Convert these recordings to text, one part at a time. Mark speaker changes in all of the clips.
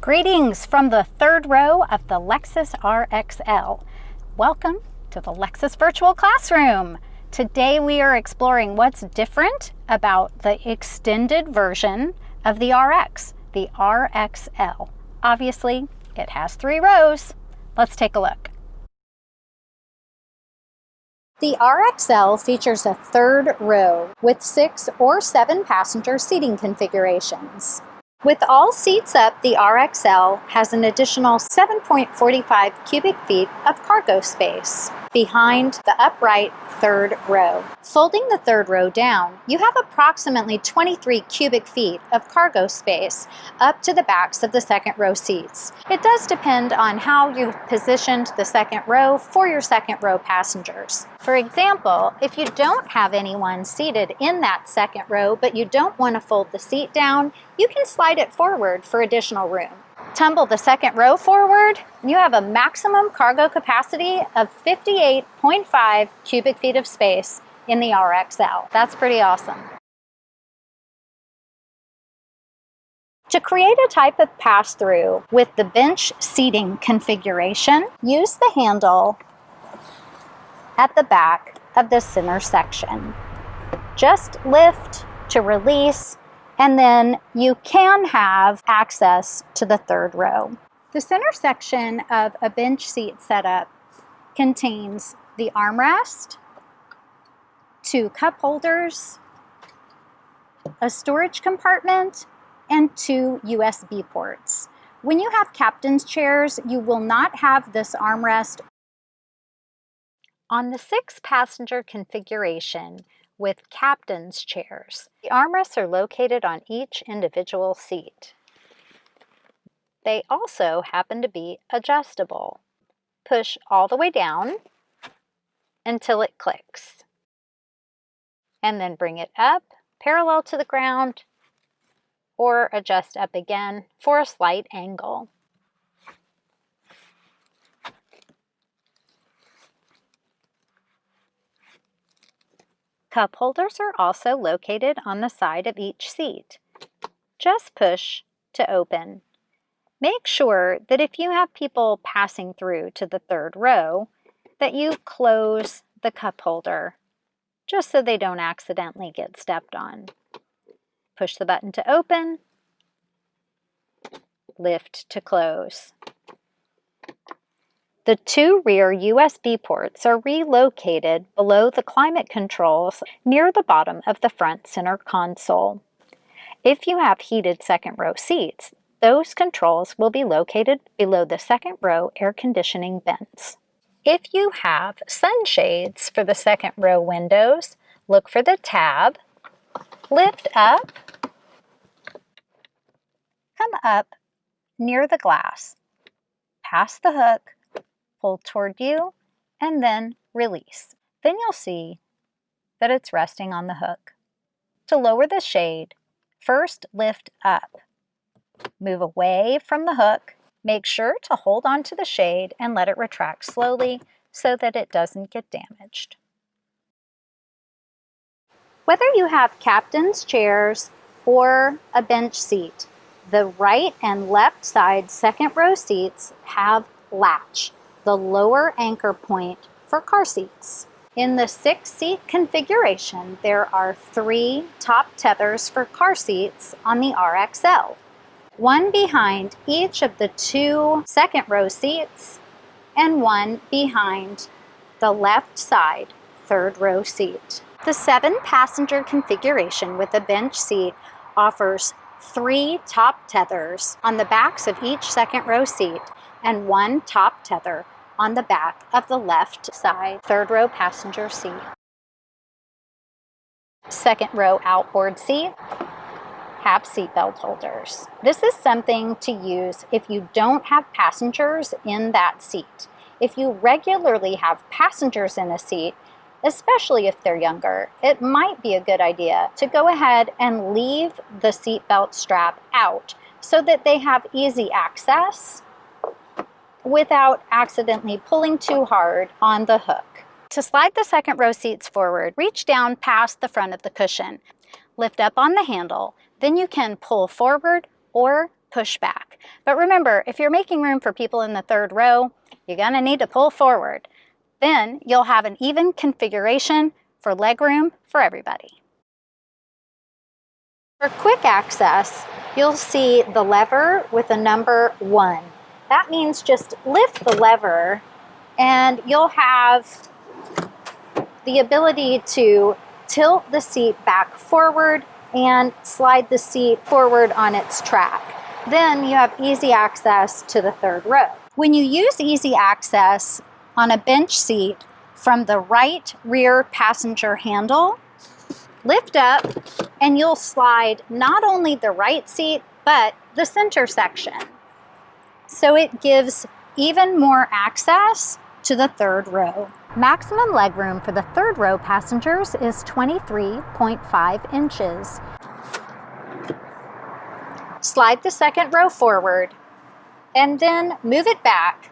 Speaker 1: Greetings from the third row of the Lexus RXL. Welcome to the Lexus Virtual Classroom. Today we are exploring what's different about the extended version of the RX, the RXL. Obviously, it has 3 rows. Let's take a look. The RXL features a third row with 6 or 7 passenger seating configurations. With all seats up, the RXL has an additional 7.45 cubic feet of cargo space behind the upright third row. Folding the third row down, you have approximately 23 cubic feet of cargo space up to the backs of the second row seats. It does depend on how you've positioned the second row for your second row passengers. For example, if you don't have anyone seated in that second row, but you don't want to fold the seat down, you can slide it forward for additional room. Tumble the second row forward, you have a maximum cargo capacity of 58.5 cubic feet of space in the RXL. That's pretty awesome. To create a type of pass-through with the bench seating configuration, use the handle at the back of the center section. Just lift to release, and then you can have access to the third row. The center section of a bench seat setup contains the armrest, 2 cup holders, a storage compartment, and 2 USB ports. When you have captain's chairs, you will not have this armrest. On the 6-passenger configuration with captain's chairs, the armrests are located on each individual seat. They also happen to be adjustable. Push all the way down until it clicks, and then bring it up parallel to the ground or adjust up again for a slight angle. Cup holders are also located on the side of each seat. Just push to open. Make sure that if you have people passing through to the third row, that you close the cup holder, just so they don't accidentally get stepped on. Push the button to open, lift to close. The 2 rear USB ports are relocated below the climate controls near the bottom of the front center console. If you have heated second row seats, those controls will be located below the second row air conditioning vents. If you have sunshades for the second row windows, look for the tab, lift up, come up near the glass, pass the hook, pull toward you, and then release. Then you'll see that it's resting on the hook. To lower the shade, first lift up. Move away from the hook. Make sure to hold onto the shade and let it retract slowly so that it doesn't get damaged. Whether you have captain's chairs or a bench seat, the right and left side second row seats have latch, the lower anchor point for car seats. In the 6-seat configuration, there are 3 top tethers for car seats on the RXL. 1 behind each of the 2 second row seats, and 1 behind the left side third row seat. The 7-passenger configuration with a bench seat offers 3 top tethers on the backs of each second row seat and 1 top tether on the back of the left side third row passenger seat. Second row outboard seat have seatbelt holders. This is something to use if you don't have passengers in that seat. If you regularly have passengers in a seat, especially if they're younger, it might be a good idea to go ahead and leave the seatbelt strap out so that they have easy access without accidentally pulling too hard on the hook. To slide the second row seats forward, reach down past the front of the cushion. Lift up on the handle, then you can pull forward or push back. But remember, if you're making room for people in the third row, you're going to need to pull forward. Then you'll have an even configuration for legroom for everybody. For quick access, you'll see the lever with a number 1. That means just lift the lever and you'll have the ability to tilt the seat back forward and slide the seat forward on its track. Then you have easy access to the third row. When you use easy access on a bench seat from the right rear passenger handle, lift up and you'll slide not only the right seat, but the center section. So it gives even more access to the third row. Maximum legroom for the third row passengers is 23.5 inches. Slide the second row forward and then move it back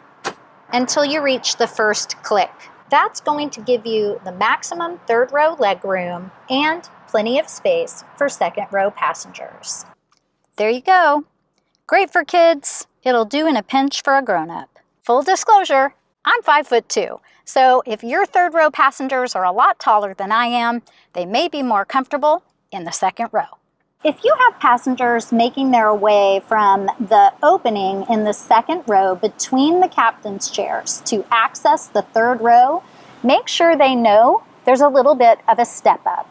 Speaker 1: until you reach the first click. That's going to give you the maximum third row legroom and plenty of space for second row passengers. There you go. Great for kids. It'll do in a pinch for a grown-up. Full disclosure, I'm 5'2", so if your third row passengers are a lot taller than I am, they may be more comfortable in the second row. If you have passengers making their way from the opening in the second row between the captain's chairs to access the third row, make sure they know there's a little bit of a step up.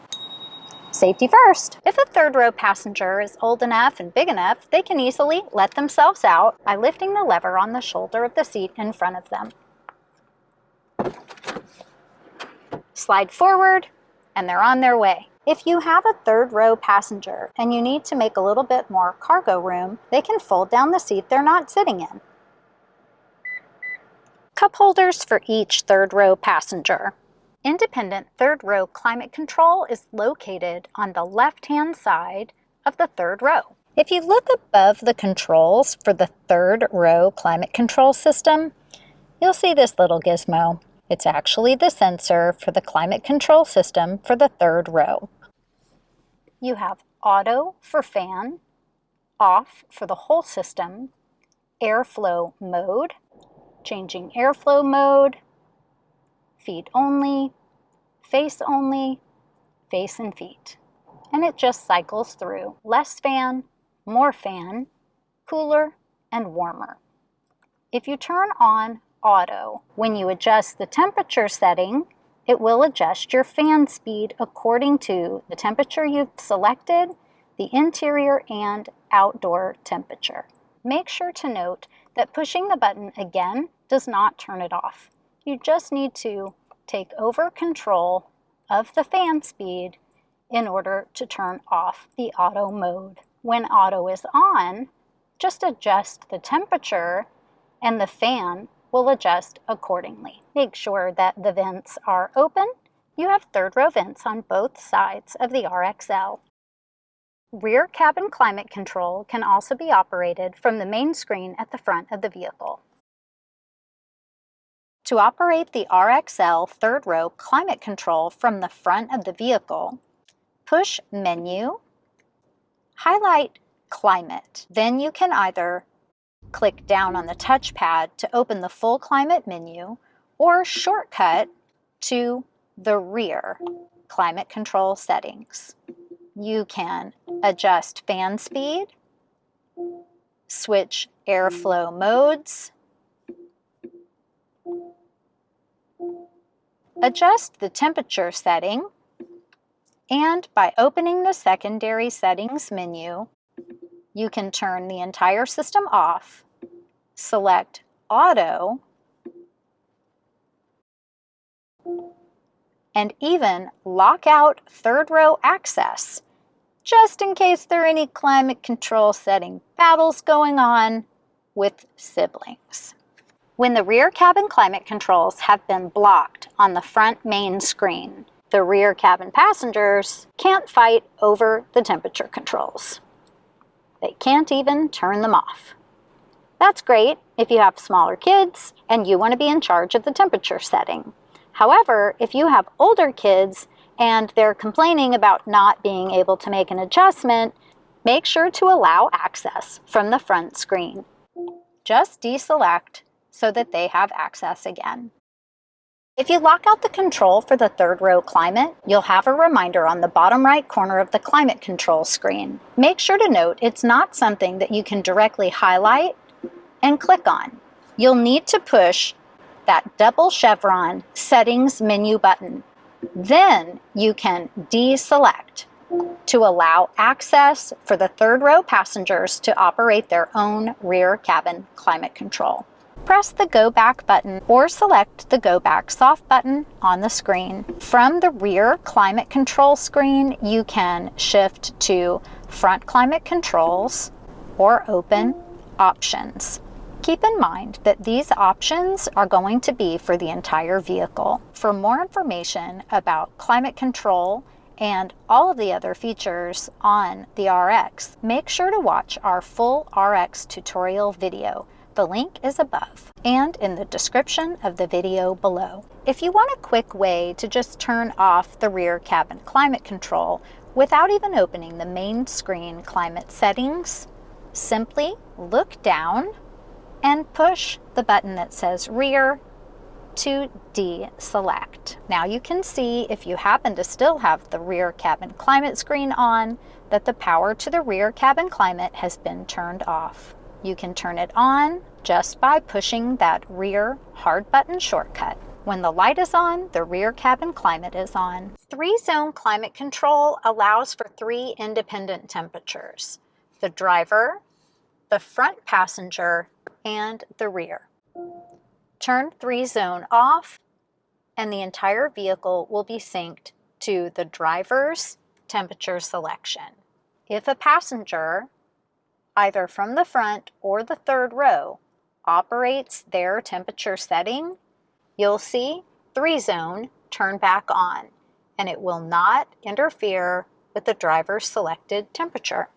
Speaker 1: Safety first. If a third row passenger is old enough and big enough, they can easily let themselves out by lifting the lever on the shoulder of the seat in front of them. Slide forward, and they're on their way. If you have a third row passenger and you need to make a little bit more cargo room, they can fold down the seat they're not sitting in. Cup holders for each third row passenger. Independent third row climate control is located on the left-hand side of the third row. If you look above the controls for the third row climate control system, you'll see this little gizmo. It's actually the sensor for the climate control system for the third row. You have auto for fan, off for the whole system, airflow mode, changing airflow mode, feet only, face and feet. And it just cycles through less fan, more fan, cooler, and warmer. If you turn on auto, when you adjust the temperature setting, it will adjust your fan speed according to the temperature you've selected, the interior and outdoor temperature. Make sure to note that pushing the button again does not turn it off. You just need to take over control of the fan speed in order to turn off the auto mode. When auto is on, just adjust the temperature and the fan will adjust accordingly. Make sure that the vents are open. You have third row vents on both sides of the RXL. Rear cabin climate control can also be operated from the main screen at the front of the vehicle. To operate the RXL third row climate control from the front of the vehicle, push Menu, highlight Climate. Then you can either click down on the touchpad to open the full climate menu or shortcut to the rear climate control settings. You can adjust fan speed, switch airflow modes, adjust the temperature setting, and by opening the secondary settings menu, you can turn the entire system off, select auto, and even lock out third row access, just in case there are any climate control setting battles going on with siblings. When the rear cabin climate controls have been blocked on the front main screen, the rear cabin passengers can't fight over the temperature controls. They can't even turn them off. That's great if you have smaller kids and you want to be in charge of the temperature setting. However, if you have older kids and they're complaining about not being able to make an adjustment, Make sure to allow access from the front screen. Just deselect so that they have access again. If you lock out the control for the third row climate, you'll have a reminder on the bottom right corner of the climate control screen. Make sure to note it's not something that you can directly highlight and click on. You'll need to push that double chevron settings menu button. Then you can deselect to allow access for the third row passengers to operate their own rear cabin climate control. Press the Go Back button or select the Go Back soft button on the screen. From the rear climate control screen, you can shift to front climate controls or open options. Keep in mind that these options are going to be for the entire vehicle. For more information about climate control and all of the other features on the RX, make sure to watch our full RX tutorial video. The link is above and in the description of the video below. If you want a quick way to just turn off the rear cabin climate control without even opening the main screen climate settings, simply look down and push the button that says rear to deselect. Now you can see, if you happen to still have the rear cabin climate screen on, that the power to the rear cabin climate has been turned off. You can turn it on just by pushing that rear hard button shortcut. When the light is on, the rear cabin climate is on. 3-zone climate control allows for 3 independent temperatures: the driver, the front passenger, and the rear. Turn 3-zone off and the entire vehicle will be synced to the driver's temperature selection. If a passenger, either from the front or the third row, operates their temperature setting, you'll see 3-zone turn back on, and it will not interfere with the driver's selected temperature.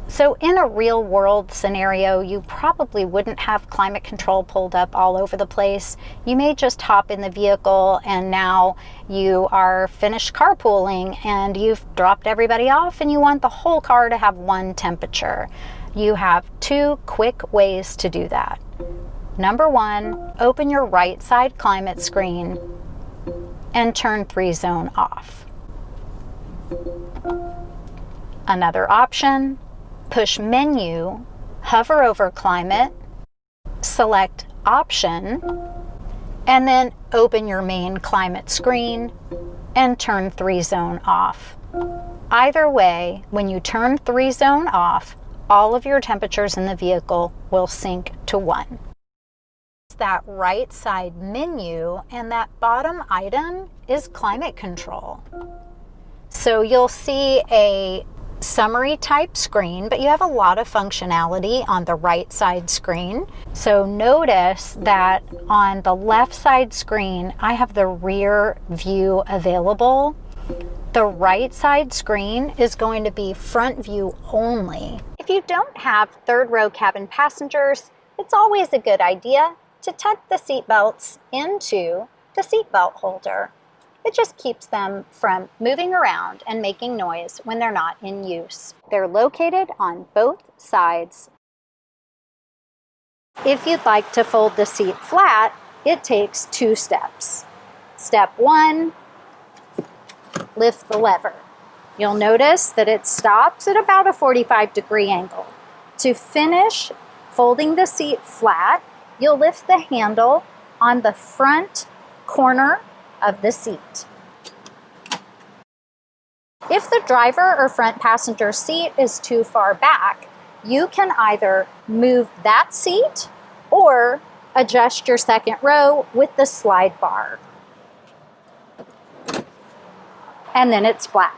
Speaker 1: So in a real world scenario, you probably wouldn't have climate control pulled up all over the place. You may just hop in the vehicle and now you are finished carpooling and you've dropped everybody off and you want the whole car to have one temperature. You have 2 quick ways to do that. Number 1, open your right side climate screen and turn 3-zone off. Another option, push menu, hover over climate, select option, and then open your main climate screen and turn 3-zone off. Either way, when you turn 3-zone off, all of your temperatures in the vehicle will sync to 1. That right side menu and that bottom item is climate control. So you'll see a summary type screen, but you have a lot of functionality on the right side screen. So notice that on the left side screen, I have the rear view available. The right side screen is going to be front view only. If you don't have third row cabin passengers, it's always a good idea to tuck the seat belts into the seatbelt holder. It just keeps them from moving around and making noise when they're not in use. They're located on both sides. If you'd like to fold the seat flat, it takes 2 steps. Step 1, lift the lever. You'll notice that it stops at about a 45-degree angle. To finish folding the seat flat, you'll lift the handle on the front corner of the seat. If the driver or front passenger seat is too far back, you can either move that seat or adjust your second row with the slide bar. And then it's flat.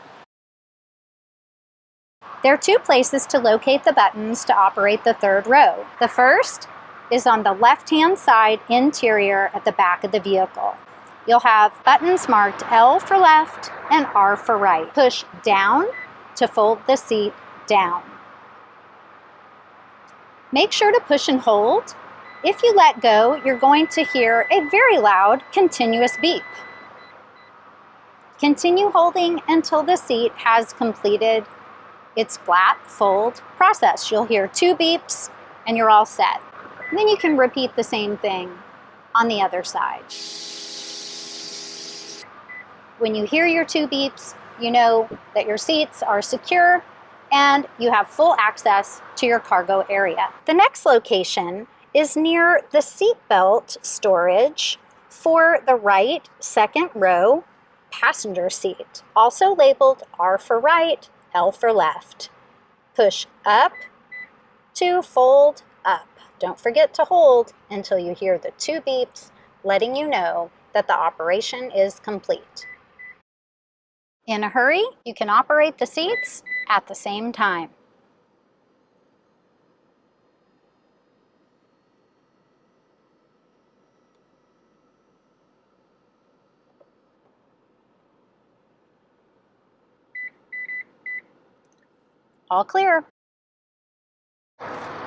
Speaker 1: There are 2 places to locate the buttons to operate the third row. The first is on the left-hand side interior at the back of the vehicle. You'll have buttons marked L for left and R for right. Push down to fold the seat down. Make sure to push and hold. If you let go, you're going to hear a very loud continuous beep. Continue holding until the seat has completed It's flat, fold, process. You'll hear 2 beeps and you're all set. And then you can repeat the same thing on the other side. When you hear your 2 beeps, you know that your seats are secure and you have full access to your cargo area. The next location is near the seatbelt storage for the right second row passenger seat, also labeled R for right, L for left. Push up to fold up. Don't forget to hold until you hear the 2 beeps letting you know that the operation is complete. In a hurry, you can operate the seats at the same time. All clear.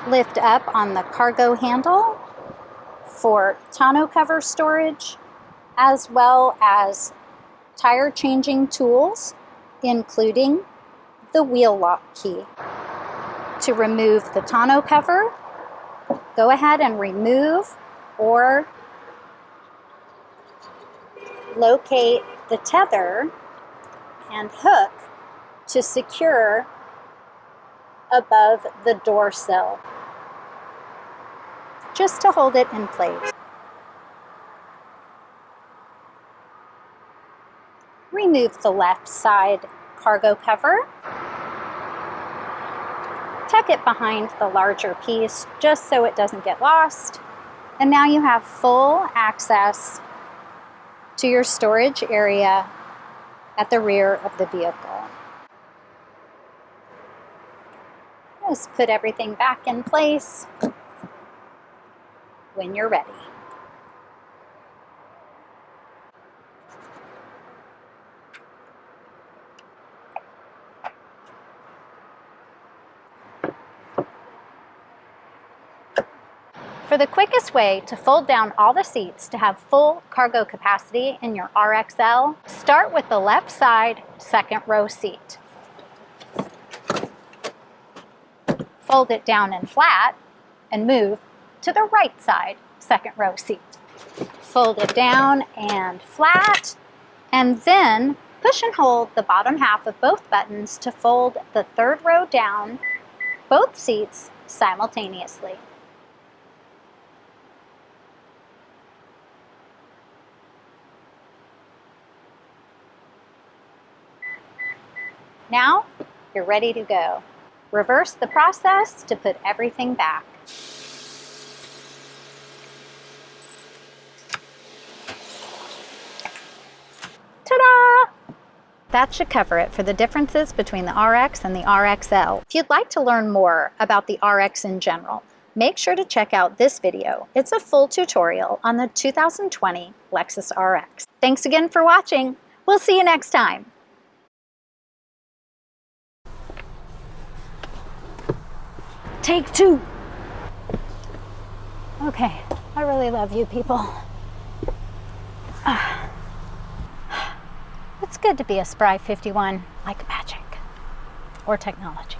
Speaker 1: Lift up on the cargo handle for tonneau cover storage, as well as tire changing tools, including the wheel lock key. To remove the tonneau cover, go ahead and remove or locate the tether and hook to secure above the door sill, just to hold it in place. Remove the left side cargo cover. Tuck it behind the larger piece just so it doesn't get lost. And now you have full access to your storage area at the rear of the vehicle. Just put everything back in place when you're ready. For the quickest way to fold down all the seats to have full cargo capacity in your RXL, start with the left side second row seat. Fold it down and flat and move to the right side second row seat. Fold it down and flat, and then push and hold the bottom half of both buttons to fold the third row down, both seats simultaneously. Now, you're ready to go. Reverse the process to put everything back. Ta-da! That should cover it for the differences between the RX and the RXL. If you'd like to learn more about the RX in general, make sure to check out this video. It's a full tutorial on the 2020 Lexus RX. Thanks again for watching. We'll see you next time. Take 2. Okay, I really love you people. It's good to be a spry 51 like magic or technology.